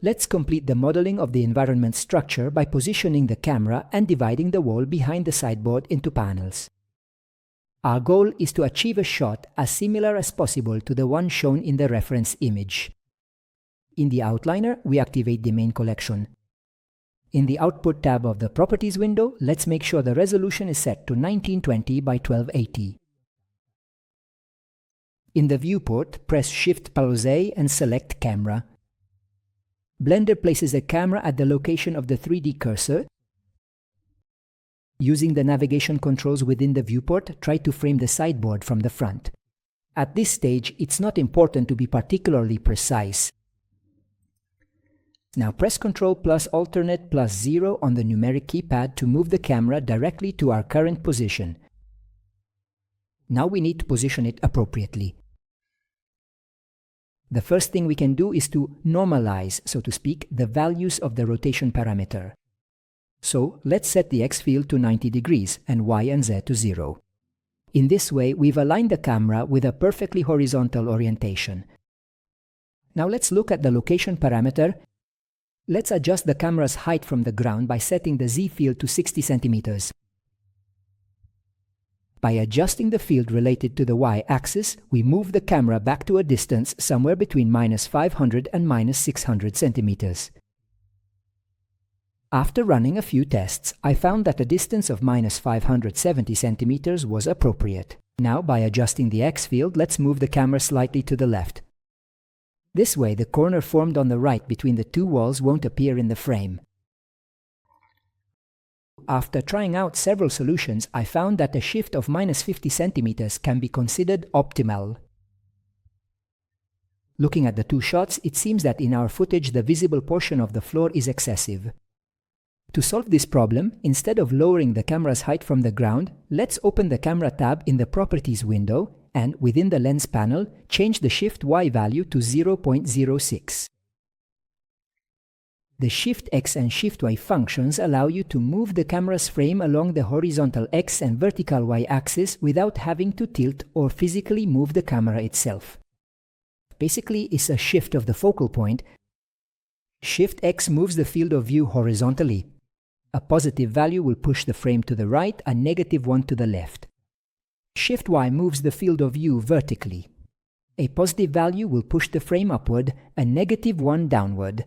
Let's complete the modeling of the environment structure by positioning the camera and dividing the wall behind the sideboard into panels. Our goal is to achieve a shot as similar as possible to the one shown in the reference image. In the outliner, we activate the main collection. In the Output tab of the Properties window, let's make sure the resolution is set to 1920 by 1280. In the viewport, press Shift+A and select Camera. Blender places a camera at the location of the 3D cursor. Using the navigation controls within the viewport, try to frame the sideboard from the front. At this stage, it's not important to be particularly precise. Now press Ctrl plus Alternate plus 0 on the numeric keypad to move the camera directly to our current position. Now we need to position it appropriately. The first thing we can do is to normalize, so to speak, the values of the rotation parameter. So let's set the X field to 90 degrees and Y and Z to 0. In this way, we've aligned the camera with a perfectly horizontal orientation. Now let's look at the location parameter. Let's adjust the camera's height from the ground by setting the Z field to 60 centimeters. By adjusting the field related to the Y-axis, we move the camera back to a distance somewhere between -500 and -600 centimeters. After running a few tests, I found that a distance of -570 centimeters was appropriate. Now, by adjusting the X field, let's move the camera slightly to the left. This way, the corner formed on the right between the two walls won't appear in the frame. After trying out several solutions, I found that a shift of -50 centimeters can be considered optimal. Looking at the two shots, it seems that in our footage the visible portion of the floor is excessive. To solve this problem, instead of lowering the camera's height from the ground, let's open the Camera tab in the Properties window and, within the Lens panel, change the Shift Y value to 0.06. The Shift X and Shift Y functions allow you to move the camera's frame along the horizontal X and vertical Y axis without having to tilt or physically move the camera itself. Basically, it's a shift of the focal point. Shift X moves the field of view horizontally. A positive value will push the frame to the right, a negative one to the left. Shift Y moves the field of view vertically. A positive value will push the frame upward, a negative one downward.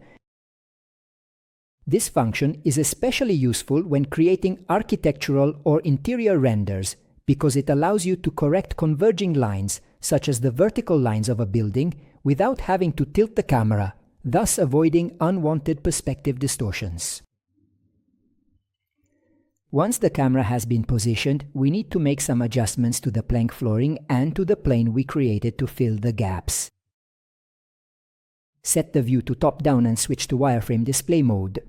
This function is especially useful when creating architectural or interior renders because it allows you to correct converging lines, such as the vertical lines of a building, without having to tilt the camera, thus avoiding unwanted perspective distortions. Once the camera has been positioned, we need to make some adjustments to the plank flooring and to the plane we created to fill the gaps. Set the view to top-down and switch to wireframe display mode.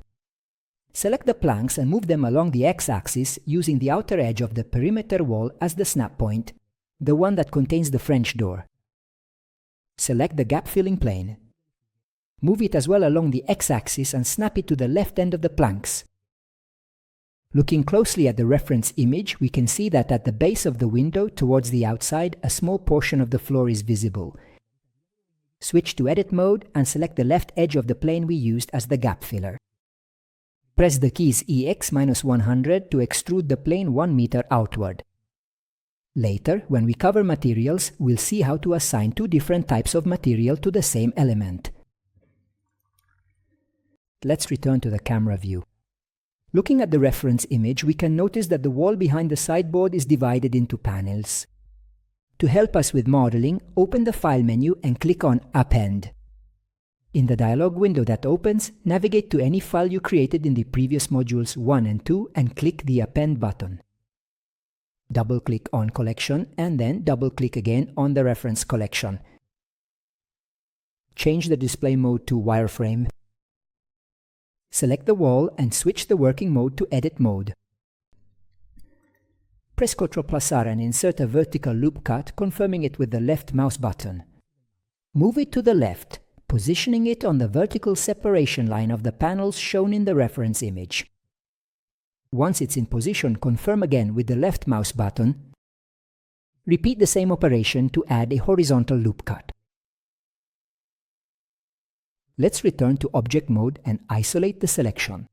Select the planks and move them along the X-axis using the outer edge of the perimeter wall as the snap point, the one that contains the French door. Select the gap-filling plane. Move it as well along the X-axis and snap it to the left end of the planks. Looking closely at the reference image, we can see that at the base of the window towards the outside, a small portion of the floor is visible. Switch to Edit mode and select the left edge of the plane we used as the gap filler. Press the keys EX-100 to extrude the plane 1 meter outward. Later, when we cover materials, we'll see how to assign two different types of material to the same element. Let's return to the camera view. Looking at the reference image, we can notice that the wall behind the sideboard is divided into panels. To help us with modeling, open the File menu and click on Append. In the dialog window that opens, navigate to any file you created in the previous modules 1 and 2 and click the Append button. Double-click on Collection and then double-click again on the reference collection. Change the display mode to Wireframe. Select the wall and switch the working mode to Edit mode. Press Ctrl+R and insert a vertical loop cut, confirming it with the left mouse button. Move it to the left, positioning it on the vertical separation line of the panels shown in the reference image. Once it's in position, confirm again with the left mouse button. Repeat the same operation to add a horizontal loop cut. Let's return to Object Mode and isolate the selection.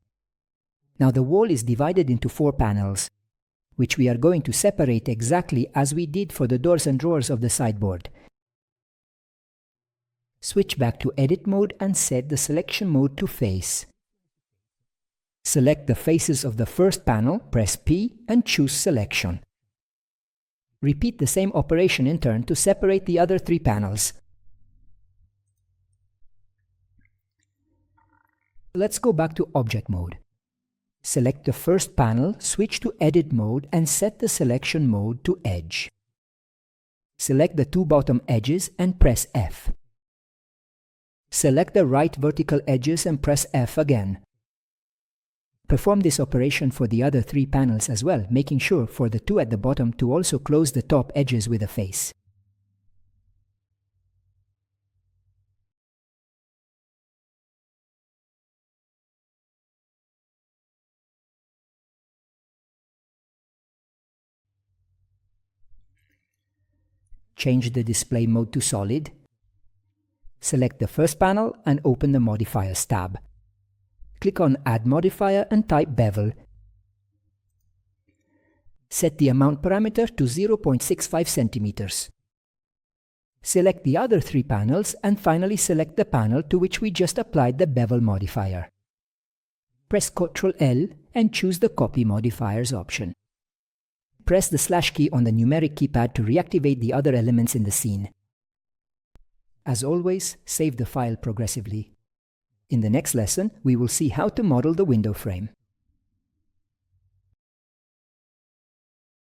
Now the wall is divided into 4 panels, which we are going to separate exactly as we did for the doors and drawers of the sideboard. Switch back to Edit Mode and set the selection mode to Face. Select the faces of the first panel, press P and choose Selection. Repeat the same operation in turn to separate the other 3 panels. Let's go back to Object Mode. Select the first panel, switch to Edit Mode and set the selection mode to Edge. Select the 2 bottom edges and press F. Select the right vertical edges and press F again. Perform this operation for the other 3 panels as well, making sure for the 2 at the bottom to also close the top edges with a face. Change the display mode to Solid. Select the first panel and open the Modifiers tab. Click on Add Modifier and type Bevel. Set the amount parameter to 0.65 centimeters. Select the other 3 panels and finally select the panel to which we just applied the Bevel modifier. Press Ctrl L and choose the Copy Modifiers option. Press the / key on the numeric keypad to reactivate the other elements in the scene. As always, save the file progressively. In the next lesson, we will see how to model the window frame.